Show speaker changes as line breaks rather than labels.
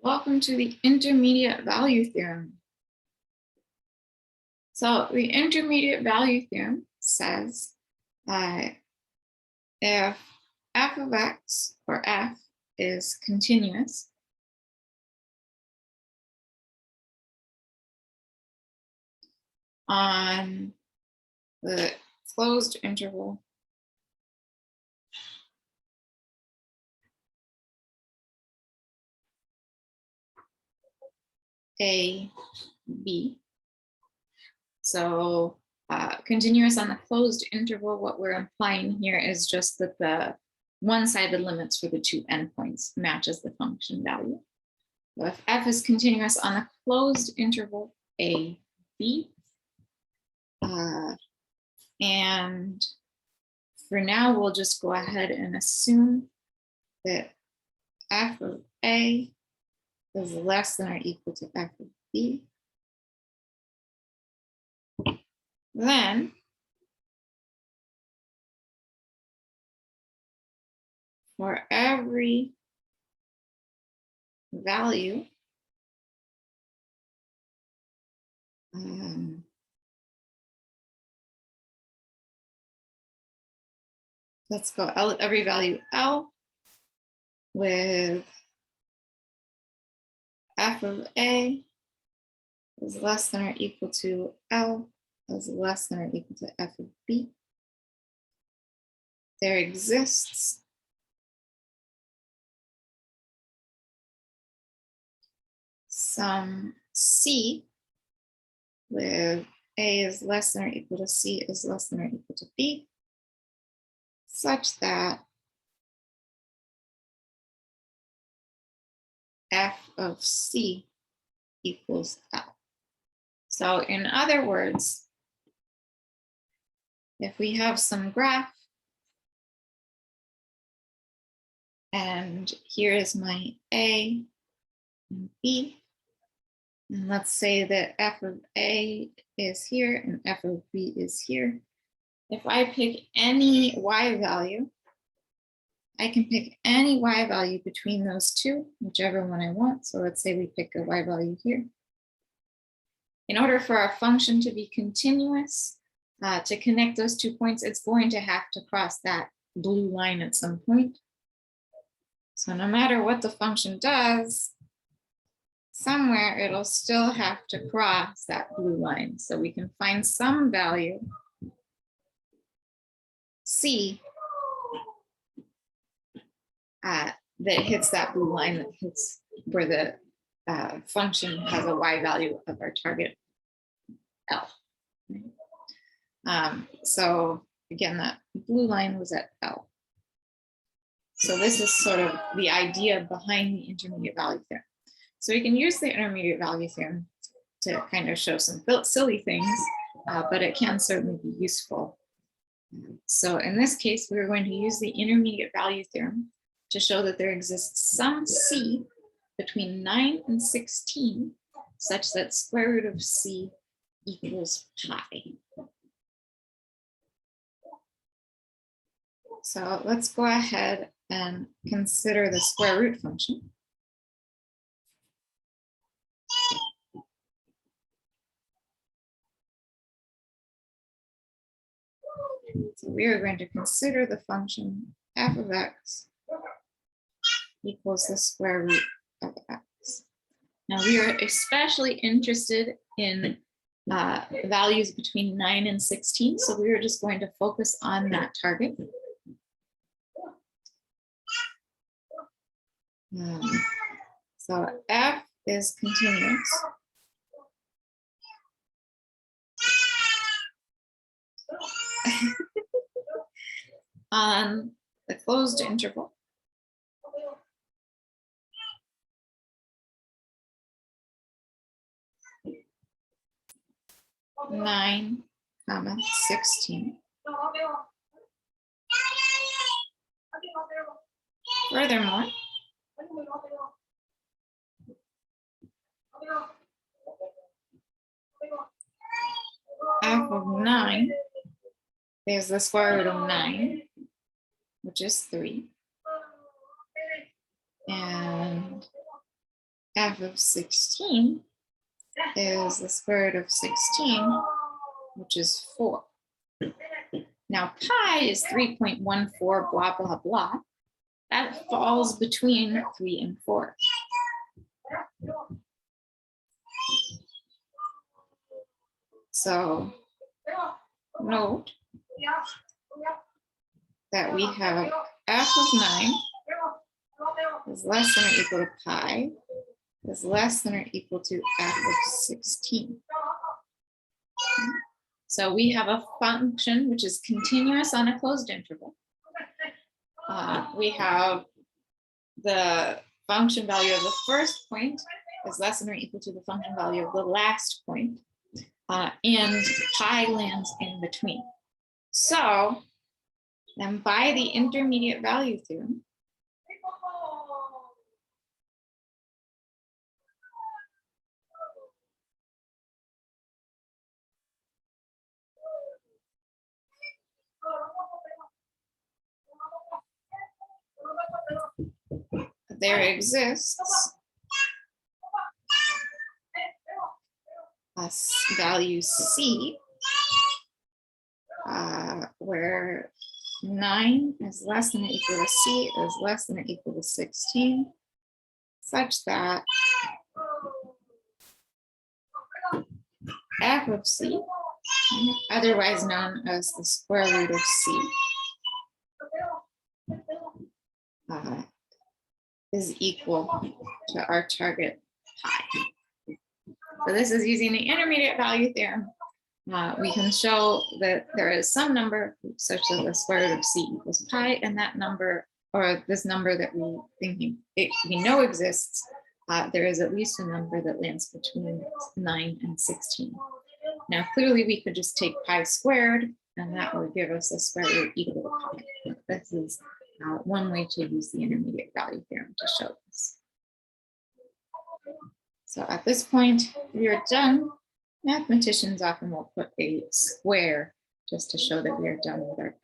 Welcome to the intermediate value theorem. So the intermediate value theorem says if f of x, or f, is continuous, on the closed interval a, b. So continuous on the closed interval, what we're implying here is just that the one-sided limits for the two endpoints matches the function value. So if f is continuous on the closed interval a, b, and for now, we'll just go ahead and assume that f of a is less than or equal to f of b. Then for every value let's go every value L with f of a is less than or equal to L is less than or equal to f of b. There exists some C with a is less than or equal to C is less than or equal to B, such that f of C equals L. So in other words, if we have some graph, and here is my A and B, and let's say that f of A is here and f of B is here. If I pick any y value, I can pick any y value between those two, whichever one I want. So let's say we pick a y value here. In order for our function to be continuous, to connect those 2 points, it's going to have to cross that blue line at some point. So no matter what the function does, somewhere it'll still have to cross that blue line. So we can find some value C that hits that blue line, that hits where the function has a y value of our target L. So again, that blue line was at L. So this is sort of the idea behind the intermediate value theorem. So we can use the intermediate value theorem to kind of show some silly things, but it can certainly be useful. So in this case, we're going to use the intermediate value theorem to show that there exists some C between 9 and 16, such that square root of C equals pi. So let's go ahead and consider the square root function. So we are going to consider the function f of x equals the square root of x. Now we are especially interested in values between 9 and 16, so we are just going to focus on that target. So f is continuous on the closed interval (9, 16). Furthermore, f of 9 is the square root of 9, which is 3. And f of 16 is the square root of 16, which is 4. Now pi is 3.14 blah, blah, blah. That falls between 3 and 4. So note that we have f of 9 is less than or equal to pi is less than or equal to f of 16. So we have a function which is continuous on a closed interval. We have the function value of the first point is less than or equal to the function value of the last point, and pi lands in between. So then by the intermediate value theorem, there exists a value c where 9 is less than or equal to c is less than or equal to 16, such that f of c, otherwise known as the square root of c, is equal to our target pi. So this is using the intermediate value theorem. We can show that there is some number such that the square root of c equals pi, and that number, or this number that we know exists, there is at least a number that lands between 9 and 16. Now, clearly we could just take pi squared, and that would give us a square root equal to pi. This is one way to use the intermediate value theorem to show this. So at this point, we are done. Mathematicians often will put a square just to show that we are done with our